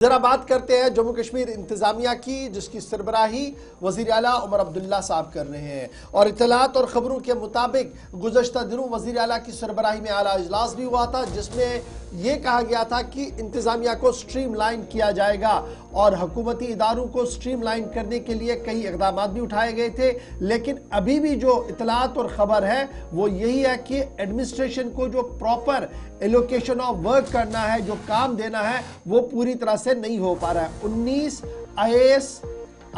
जरा बात करते हैं जम्मू कश्मीर इंतजामिया की, जिसकी सरबराही वजीर आला उमर अब्दुल्ला साहब कर रहे हैं। और इत्तलात और खबरों के मुताबिक गुज़श्ता दिनों वजीर आला की सरबराही में आला इजलास भी हुआ था, जिसमें यह कहा गया था कि इंतजामिया को स्ट्रीम लाइन किया जाएगा और हुकूमती इदारों को स्ट्रीम लाइन करने के लिए कई इकदाम भी उठाए गए थे। लेकिन अभी भी जो इत्तलात और खबर है वो यही है कि एडमिनिस्ट्रेशन को जो प्रॉपर एलोकेशन ऑफ वर्क करना है, जो काम देना है, वो पूरी तरह से नहीं हो पा रहा है। 19 IAS,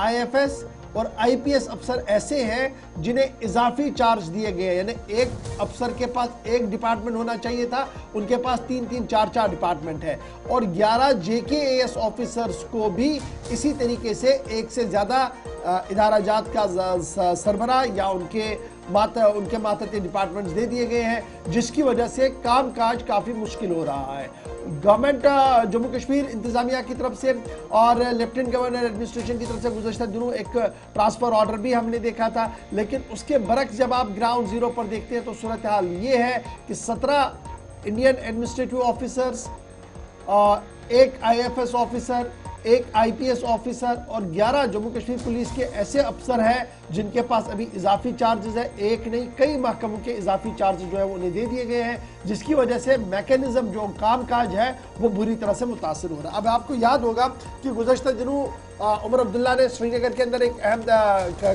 IFS और IPS अफसर ऐसे हैं जिन्हें इजाफी चार्ज दिए गए हैं। यानी एक अफसर के पास एक डिपार्टमेंट होना चाहिए था, उनके पास 3-3, 4-4 डिपार्टमेंट है। और 11 JKAS ऑफिसर्स को भी इसी तरीके से एक से ज्यादा इदारा जात का सरबरा या उनके मातहती डिपार्टमेंट्स दे दिए गए हैं, जिसकी वजह से कामकाज काफी मुश्किल हो रहा है। गवर्नमेंट जम्मू कश्मीर इंतजामिया की तरफ से और लेफ्टिनेंट गवर्नर एडमिनिस्ट्रेशन की तरफ से गुज़श्ता दिनों एक ट्रांसफर ऑर्डर भी हमने देखा था, लेकिन उसके बरक्स जब आप ग्राउंड जीरो पर देखते हैं तो सूरत हाल ये है कि 17 इंडियन एडमिनिस्ट्रेटिव ऑफिसर्स, एक IFS ऑफिसर, एक IPS ऑफिसर और 11 जम्मू कश्मीर पुलिस के ऐसे अफसर हैं जिनके पास अभी इजाफी चार्जेस है। एक नहीं, कई महकमों के इजाफी चार्जेस जो है वो उन्हें दे दिए गए हैं, जिसकी वजह से मैकेनिज्म जो कामकाज है वो बुरी तरह से मुतासर हो रहा है। अब आपको याद होगा कि गुज़श्ता दिनों उमर अब्दुल्ला ने श्रीनगर के अंदर एक अहम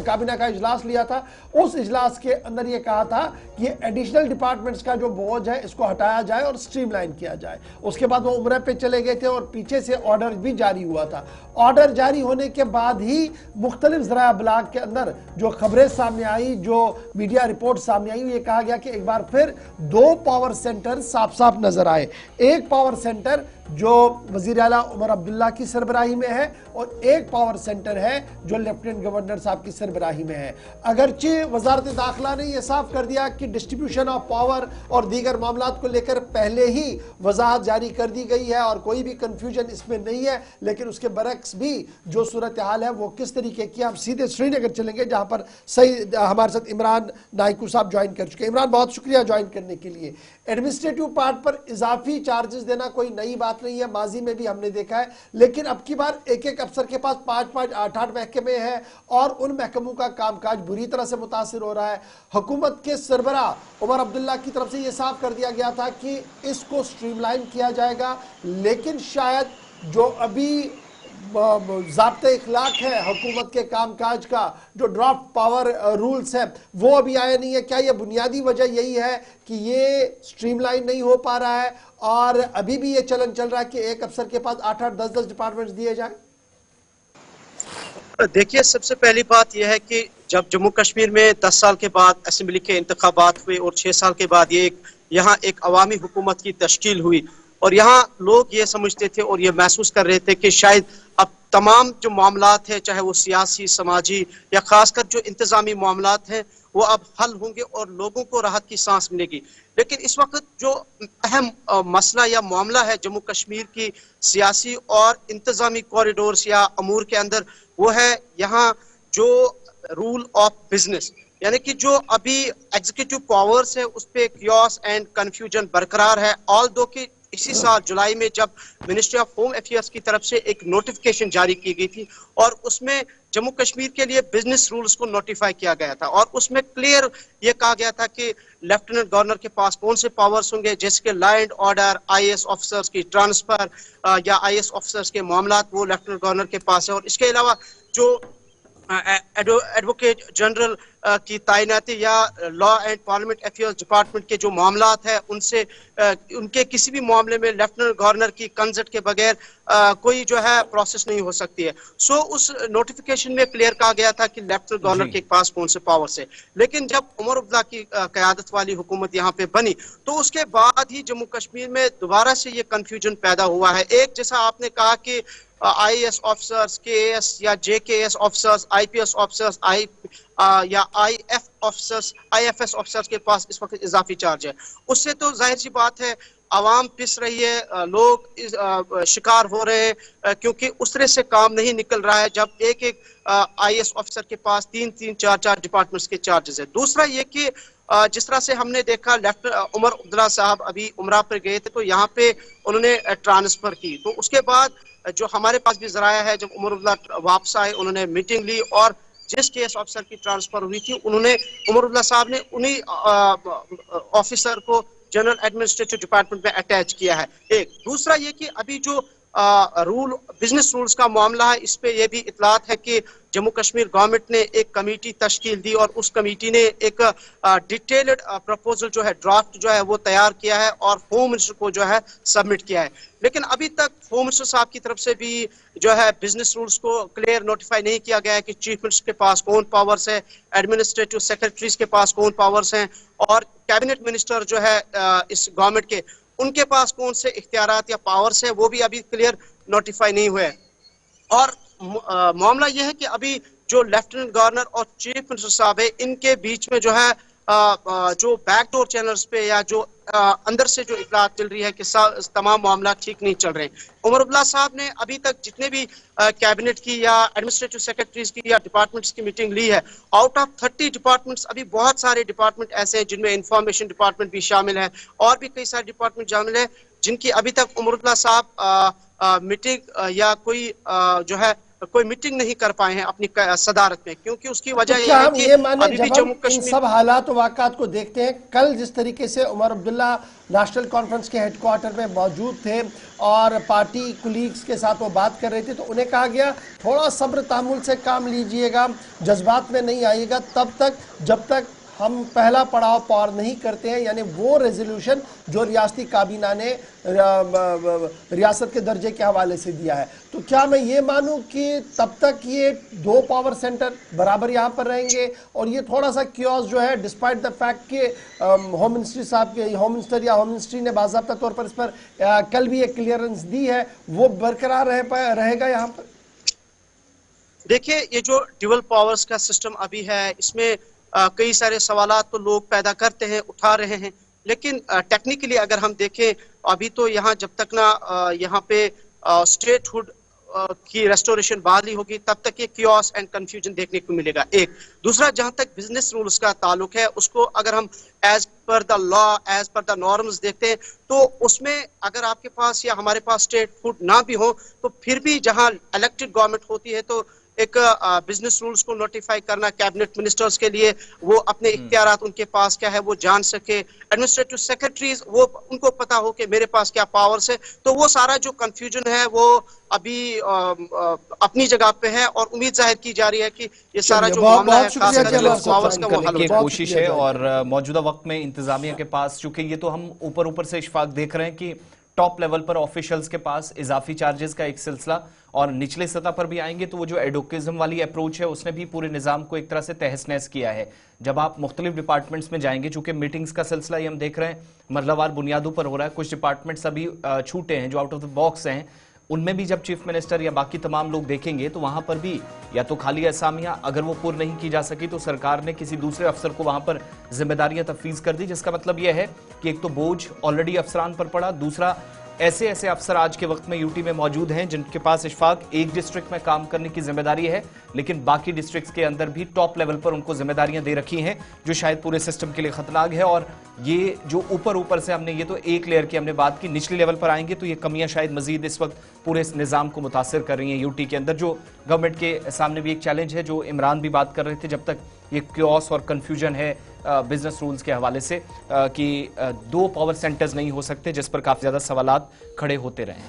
काबीना का इजलास लिया था। उस इजलास के अंदर ये कहा था कि ये एडिशनल डिपार्टमेंट्स का जो बोझ है इसको हटाया जाए और स्ट्रीमलाइन किया जाए। उसके बाद वो उम्र पे चले गए थे और पीछे से ऑर्डर भी जारी हुआ था। ऑर्डर जारी होने के बाद ही मुख्तलिफ ज़राया अबलाग के अंदर जो खबरें सामने आई, जो मीडिया रिपोर्ट सामने आई, ये कहा गया कि एक बार फिर 2 पावर सेंटर साफ साफ नजर आए। एक पावर सेंटर जो वजीर आला उमर अब्दुल्ला की सरबराही में है और एक पावर सेंटर है जो लेफ्टिनेंट गवर्नर साहब की सरबराही में है। अगरचे वजारत दाखिला ने यह साफ कर दिया कि डिस्ट्रीब्यूशन ऑफ पावर और दीगर मामलात को लेकर पहले ही वजाहत जारी कर दी गई है और कोई भी कंफ्यूजन इसमें नहीं है, लेकिन उसके बरक्स भी जो सूरत हाल है वो किस तरीके की। हम सीधे श्रीनगर चलेंगे जहां पर सही हमारे साथ इमरान नाइकू साहब ज्वाइन कर चुके हैं। इमरान, बहुत शुक्रिया ज्वाइन करने के लिए। एडमिनिस्ट्रेटिव पार्ट पर इजाफी चार्जेस देना कोई नई बात नहीं है, माजी में भी हमने देखा है, लेकिन अब की बार एक अफसर के पास 5-5, 8-8 महकमे हैं और उन महकमों का कामकाज बुरी तरह से मुतासिर हो रहा है। हुकूमत के सरबरा उमर अब्दुल्ला की तरफ से यह साफ कर दिया गया था कि इसको स्ट्रीमलाइन किया जाएगा, लेकिन शायद जो अभी ज़ाब्ते इखलाक है हुकूमत के कामकाज का, जो ड्राफ्ट पावर रूल्स है, वो अभी आया नहीं है। क्या ये बुनियादी वजह यही है कि ये स्ट्रीमलाइन नहीं हो पा रहा है और अभी भी ये चलन चल रहा है कि एक अफसर के पास 8-8, 10-10 डिपार्टमेंट्स दिए जाए? देखिए, सबसे पहली बात यह है कि जब जम्मू कश्मीर में 10 साल के बाद असेंबली के इंतखाबात हुए और 6 साल के बाद यहाँ एक अवामी हुकूमत की तश्कील हुई और यहाँ लोग ये समझते थे और ये महसूस कर रहे थे कि शायद अब तमाम जो मामलात हैं, चाहे वो सियासी, समाजी या खासकर जो इंतजामी मामलात हैं, वो अब हल होंगे और लोगों को राहत की सांस मिलेगी। लेकिन इस वक्त जो अहम मसला या मामला है जम्मू कश्मीर की सियासी और इंतजामी कॉरिडोर्स या अमूर के अंदर, वो है यहाँ जो रूल ऑफ बिजनेस, यानी कि जो अभी एग्जीक्यूटिव पावर्स है उस पर क्योस एंड कंफ्यूजन बरकरार है। ऑल दो कि इसी साल जुलाई में जब मिनिस्ट्री ऑफ होम अफेयर्स की तरफ से एक नोटिफिकेशन जारी की गई थी और उसमें जम्मू कश्मीर के लिए बिजनेस रूल्स को नोटिफाई किया गया था और उसमें क्लियर ये कहा गया था कि लेफ्टिनेंट गवर्नर के पास कौन से पावर्स होंगे, जैसे कि law and order, IAS officers की ट्रांसफर या IAS ऑफिसर्स के मामलात वो लेफ्टिनेंट गवर्नर के पास है। और इसके अलावा जो एडवोकेट जनरल की तैनाती या law and parliament affairs department के जो मामलात है उनसे उनके किसी भी मामले में लेफ्टिनेंट गवर्नर की कंसल्ट के बगैर कोई जो है प्रोसेस नहीं हो सकती है। सो उस नोटिफिकेशन में क्लियर कहा गया था कि लेफ्टिनेंट गवर्नर के पास कौन से पावर्स है। लेकिन जब उमर अब्दुल्ला की क़यादत वाली हुकूमत यहाँ पे बनी तो उसके बाद ही जम्मू कश्मीर में दोबारा से ये कंफ्यूजन पैदा हुआ है। एक, जैसा आपने कहा कि IAS ऑफिसर्स, KAS या JKAS ऑफिसर्स, IPS ऑफिसर्स या IFS ऑफिसर्स के पास इस वक्त इजाफी चार्ज है। उससे तो जाहिर सी बात है आवाम पिस रही है, लोग शिकार हो रहे हैं क्योंकि उस तरह से काम नहीं निकल रहा है जब एक IAS ऑफिसर के पास 3-3, 4-4 डिपार्टमेंट्स के चार्जेस है। दूसरा ये कि जिस तरह से हमने देखा उमर अब्दुल्ला साहब अभी उमरा पर गए थे तो यहाँ पे उन्होंने ट्रांसफर की, तो उसके बाद जो हमारे पास भी जराया है, जब उमर अब्दुल्ला वापस आए उन्होंने मीटिंग ली और जिस केस ऑफिसर की ट्रांसफर हुई थी उन्होंने उमर अब्दुल्ला साहब ने उन्हीं ऑफिसर को जनरल एडमिनिस्ट्रेटिव डिपार्टमेंट में अटैच किया है। एक दूसरा ये कि अभी जो रूल बिजनेस रूल्स का मामला है, इस पे ये भी इतलात है कि जम्मू कश्मीर गवर्नमेंट ने एक कमेटी तश्कील दी और उस कमेटी ने एक डिटेल्ड प्रपोजल जो है, ड्राफ्ट जो है वो तैयार किया है और होम मिनिस्टर को जो है सबमिट किया है। लेकिन अभी तक होम मिनिस्टर साहब की तरफ से भी जो है बिजनेस रूल्स को क्लियर नोटिफाई नहीं किया गया है कि चीफ मिनिस्टर के पास कौन पावर्स है, एडमिनिस्ट्रेटिव सेक्रेटरीज के पास कौन पावर्स हैं और कैबिनेट मिनिस्टर जो है इस गवर्नमेंट के, उनके पास कौन से इख्तियारात या पावर्स है, वो भी अभी क्लियर नोटिफाई नहीं हुए। और मामला यह है कि अभी जो लेफ्टिनेंट गवर्नर और चीफ मिनिस्टर साहब है, इनके बीच में जो है जो बैकडोर चैनल्स पे या जो अंदर से जो इतलात मिल रही है कि तमाम मामला ठीक नहीं चल रहे। उमर अब्दुल्ला साहब ने अभी तक जितने भी कैबिनेट की या एडमिनिस्ट्रेटिव सेक्रेटरीज की या डिपार्टमेंट्स की मीटिंग ली है, आउट ऑफ 30 डिपार्टमेंट्स अभी बहुत सारे डिपार्टमेंट ऐसे हैं जिनमें इंफॉर्मेशन डिपार्टमेंट भी शामिल है और भी कई सारे डिपार्टमेंट शामिल है जिनकी अभी तक उमर अब्दुल्ला साहब मीटिंग या कोई मीटिंग नहीं कर पाए हैं अपनी सदारत में, क्योंकि उसकी वजह तो यह है कि अभी भी जम्मू कश्मीर इन सब हालात वाक़ात को देखते हैं, कल जिस तरीके से उमर अब्दुल्ला नेशनल कॉन्फ्रेंस के हेडक्वार्टर में मौजूद थे और पार्टी कुलीग्स के साथ वो बात कर रहे थे, तो उन्हें कहा गया थोड़ा सब्र तामुल से काम लीजिएगा, जज्बात में नहीं आइएगा तब तक जब तक हम पहला पड़ाव पार नहीं करते हैं, यानी वो रेजोल्यूशन जो रियासती काबीना ने रियासत के दर्जे के हवाले से दिया है। तो क्या मैं ये मानूं कि तब तक ये 2 पावर सेंटर बराबर यहाँ पर रहेंगे और ये थोड़ा सा क्योस जो है, डिस्पाइट द फैक्ट कि होम मिनिस्ट्री साहब के होम मिनिस्टर या होम मिनिस्ट्री ने बाज़ाब्ता तौर पर इस पर कल भी एक क्लियरेंस दी है, वो बरकरार रहेगा यहाँ पर? देखिए, ये जो ड्यूअल पावर्स का सिस्टम अभी है, इसमें कई सारे सवालात तो लोग पैदा करते हैं, उठा रहे हैं, लेकिन टेक्निकली अगर हम देखें अभी तो यहाँ जब तक ना यहाँ पे स्टेटहुड की रेस्टोरेशन बहाली होगी तब तक ये कियोस एंड कंफ्यूजन देखने को मिलेगा। एक दूसरा, जहां तक बिजनेस रूल्स का ताल्लुक है, उसको अगर हम as per the law, as per the norms देखते हैं तो उसमें अगर आपके पास या हमारे पास स्टेटहुड ना भी हो तो फिर भी जहां इलेक्टेड गवर्नमेंट होती है तो एक बिजनेस रूल्स को नोटिफाई करना कैबिनेट मिनिस्टर्स के लिए, वो अपने इख्तियारात उनके पास क्या है वो जान सके, एडमिनिस्ट्रेटिव सेक्रेटरीज वो उनको पता हो कि मेरे पास क्या पावर्स है, तो वो सारा जो कंफ्यूजन है वो अभी अपनी जगह पे है और उम्मीद जाहिर की जा रही है कि ये सारा जो मामला है पावर्स का वो हल की कोशिश है। और मौजूदा वक्त में इंतजामिया के पास, चूंकि ये तो हम ऊपर ऊपर से इशफाक देख रहे हैं कि टॉप लेवल पर ऑफिशियल्स के पास इजाफी चार्जेस का एक सिलसिला और निचले सतह पर भी आएंगे तो वो जो एडोकिज्म वाली अप्रोच है उसने भी पूरे निजाम को एक तरह से तहस नहस किया है। जब आप मुख्तलिफ डिपार्टमेंट्स में जाएंगे, चूंकि मीटिंग्स का सिलसिला ये हम देख रहे हैं मरलावार बुनियादों पर हो रहा है, कुछ डिपार्टमेंट्स अभी छूटे हैं जो आउट ऑफ द बॉक्स हैं, उनमें भी जब चीफ मिनिस्टर या बाकी तमाम लोग देखेंगे तो वहां पर भी या तो खाली असामियां अगर वो पूर्ण नहीं की जा सकी तो सरकार ने किसी दूसरे अफसर को वहां पर जिम्मेदारियां तफवीज कर दी, जिसका मतलब यह है कि एक तो बोझ ऑलरेडी अफसरान पर पड़ा, दूसरा ऐसे ऐसे अफसर आज के वक्त में यूटी में मौजूद हैं जिनके पास इशफाक एक डिस्ट्रिक्ट में काम करने की जिम्मेदारी है लेकिन बाकी डिस्ट्रिक्ट्स के अंदर भी टॉप लेवल पर उनको जिम्मेदारियां दे रखी हैं जो शायद पूरे सिस्टम के लिए खतरनाक है। और ये जो ऊपर ऊपर से हमने ये तो एक लेयर की हमने बात की, निचले लेवल पर आएंगे तो ये कमियां शायद मजीद इस वक्त पूरे इस निजाम को मुतासर कर रही हैं यूटी के अंदर, जो गवर्नमेंट के सामने भी एक चैलेंज है, जो इमरान भी बात कर रहे थे, जब तक ये क्योस और कंफ्यूजन है बिजनेस रूल्स के हवाले से कि 2 पावर सेंटर्स नहीं हो सकते, जिस पर काफी ज्यादा सवालात खड़े होते रहे।